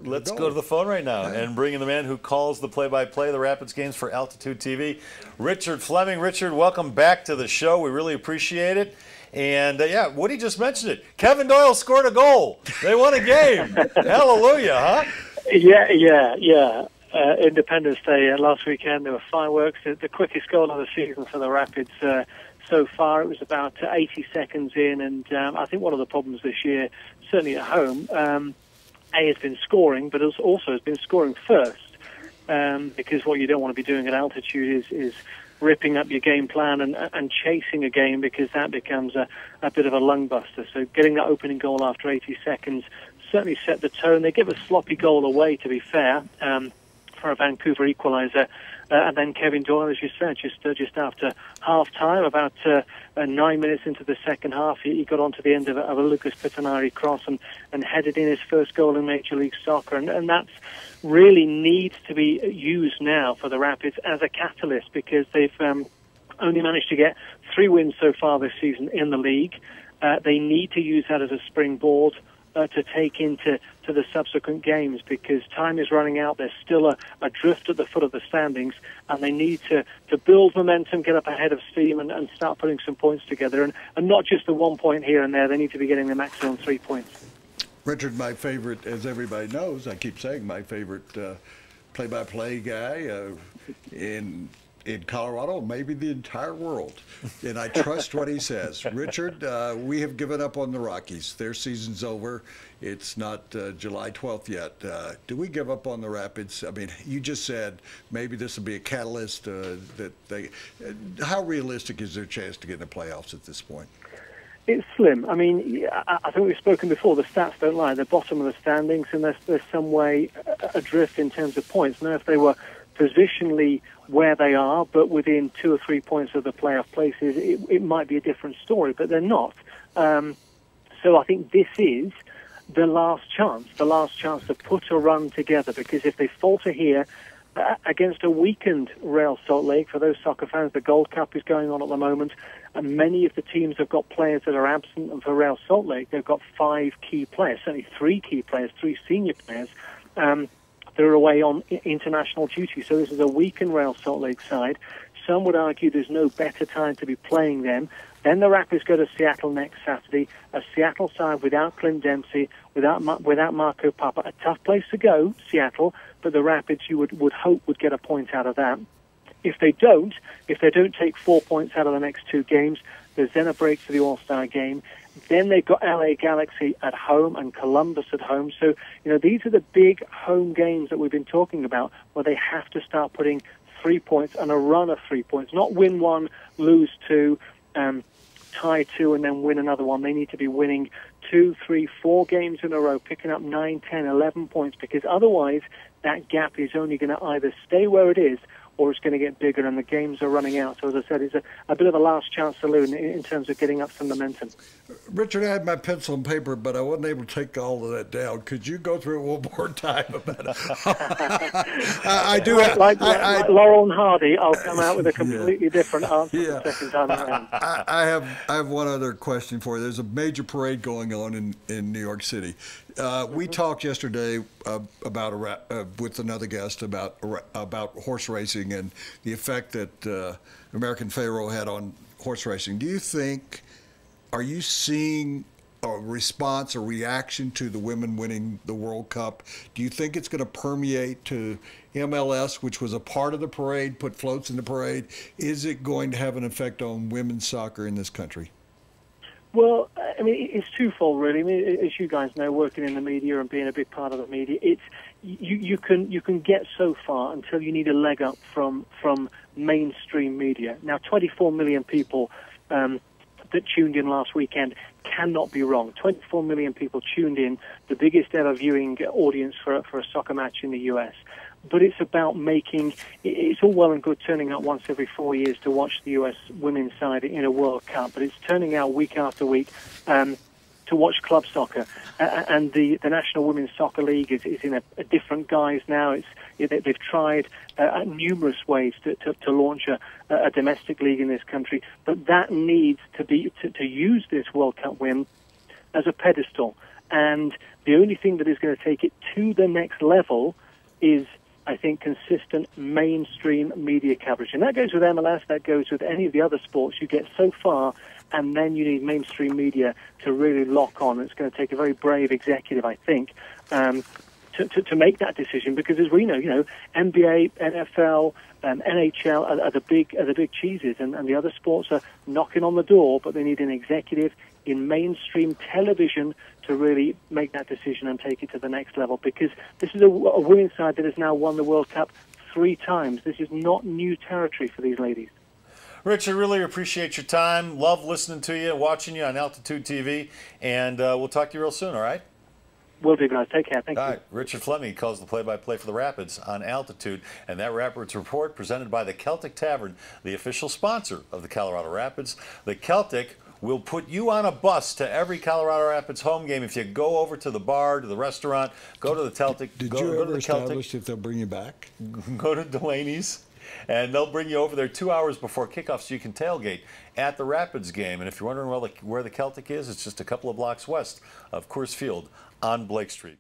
Let's go to the phone right now and bring in the man who calls the play-by-play of the Rapids games for Altitude TV, Richard Fleming. Richard, welcome back to the show. We really appreciate it. And, yeah, Woody just mentioned it. Kevin Doyle scored a goal. They won a game. Hallelujah, huh? Yeah. Independence Day last weekend, there were fireworks. The quickest goal of the season for the Rapids so far. It was about 80 seconds in, and I think one of the problems this year, certainly at home, has been scoring, but also has been scoring first, because what you don't want to be doing at altitude is ripping up your game plan and chasing a game, because that becomes a bit of a lung buster. So getting that opening goal after 80 seconds certainly set the tone. They give a sloppy goal away, to be fair, for a Vancouver equaliser. And then Kevin Doyle, as you said, just after half-time, about 9 minutes into the second half, he got onto the end of a Lucas Pitanari cross and headed in his first goal in Major League Soccer. And that really needs to be used now for the Rapids as a catalyst, because they've only managed to get 3 wins so far this season in the league. They need to use that as a springboard to take into the subsequent games, because time is running out. There's still a drift at the foot of the standings, and they need to build momentum, get up ahead of steam, and start putting some points together. And not just the 1 point here and there. They need to be getting the maximum 3 points. Richard, my favorite, as everybody knows, I keep saying my favorite play-by-play guy in Colorado, maybe the entire world. And I trust what he says. Richard, we have given up on the Rockies. Their season's over. It's not July 12th yet. Do we give up on the Rapids? I mean, you just said maybe this will be a catalyst that they. How realistic is their chance to get in the playoffs at this point? It's slim. I mean, I think we've spoken before. The stats don't lie. They're bottom of the standings, and there's some way adrift in terms of points. Now, if they were positionally where they are, but within 2 or 3 points of the playoff places, it might be a different story, but they're not. So I think this is the last chance to put a run together, because if they falter here against a weakened Real Salt Lake, for those soccer fans, the Gold Cup is going on at the moment, and many of the teams have got players that are absent, and for Real Salt Lake, they've got 5 key players, certainly 3 key players, 3 senior players, they're away on international duty. So this is a weakened Real Salt Lake side. Some would argue there's no better time to be playing them. Then the Rapids go to Seattle next Saturday, a Seattle side without Clint Dempsey, without Marco Papa. A tough place to go, Seattle, but the Rapids, you would hope, would get a point out of that. If they don't take 4 points out of the next 2 games, there's then a break for the All-Star game. Then they've got LA Galaxy at home and Columbus at home. So, these are the big home games that we've been talking about, where they have to start putting 3 points and a run of 3 points. Not win 1, lose 2, tie 2, and then win another one. They need to be winning 2, 3, 4 games in a row, picking up 9, 10, 11 points, because otherwise that gap is only going to either stay where it is or it's going to get bigger, and the games are running out. So, as I said, it's a bit of a last chance saloon in terms of getting up some momentum. Richard, I had my pencil and paper, but I wasn't able to take all of that down. Could you go through it one more time? I do. Like Laurel and Hardy, I'll come out with a completely different answer the second time around. I have one other question for you. There's a major parade going on in New York City. We talked yesterday about with another guest about horse racing and the effect that American Pharoah had on horse racing. Are you seeing a response, a reaction to the women winning the World Cup? Do you think it's going to permeate to MLS, which was a part of the parade, put floats in the parade? Is it going to have an effect on women's soccer in this country? Well, I mean, it's twofold, really. I mean, as you guys know, working in the media and being a big part of the media, it's you can get so far until you need a leg up from mainstream media. Now, 24 million people that tuned in last weekend cannot be wrong. 24 million people tuned in, the biggest ever viewing audience for a soccer match in the U.S. But it's about it's all well and good turning out once every 4 years to watch the U.S. women's side in a World Cup, but it's turning out week after week to watch club soccer. And the National Women's Soccer League is in a different guise now. They've tried numerous ways to launch a domestic league in this country, but that needs to use this World Cup win as a pedestal. And the only thing that is going to take it to the next level is, I think, consistent mainstream media coverage. And that goes with MLS, that goes with any of the other sports. You get so far, and then you need mainstream media to really lock on. It's going to take a very brave executive, I think, to make that decision, because as we know, NBA, NFL, NHL are the big cheeses, and the other sports are knocking on the door, but they need an executive in mainstream television to really make that decision and take it to the next level, because this is a women's side that has now won the World Cup 3 times. This is not new territory for these ladies. Richard, really appreciate your time. Love listening to you, watching you on Altitude TV, and we'll talk to you real soon, all right? Will do, guys. Take care. Thank you. All right. Richard Fleming calls the play-by-play for the Rapids on Altitude, and that Rapids report presented by the Celtic Tavern, the official sponsor of the Colorado Rapids. The Celtic will put you on a bus to every Colorado Rapids home game. If you go over to the bar, to the restaurant, go to the Celtic. Did go, you go ever to the Celtic, establish if they'll bring you back? Go to Delaney's, and they'll bring you over there 2 hours before kickoff so you can tailgate at the Rapids game. And if you're wondering where the Celtic is, it's just a couple of blocks west of Coors Field on Blake Street.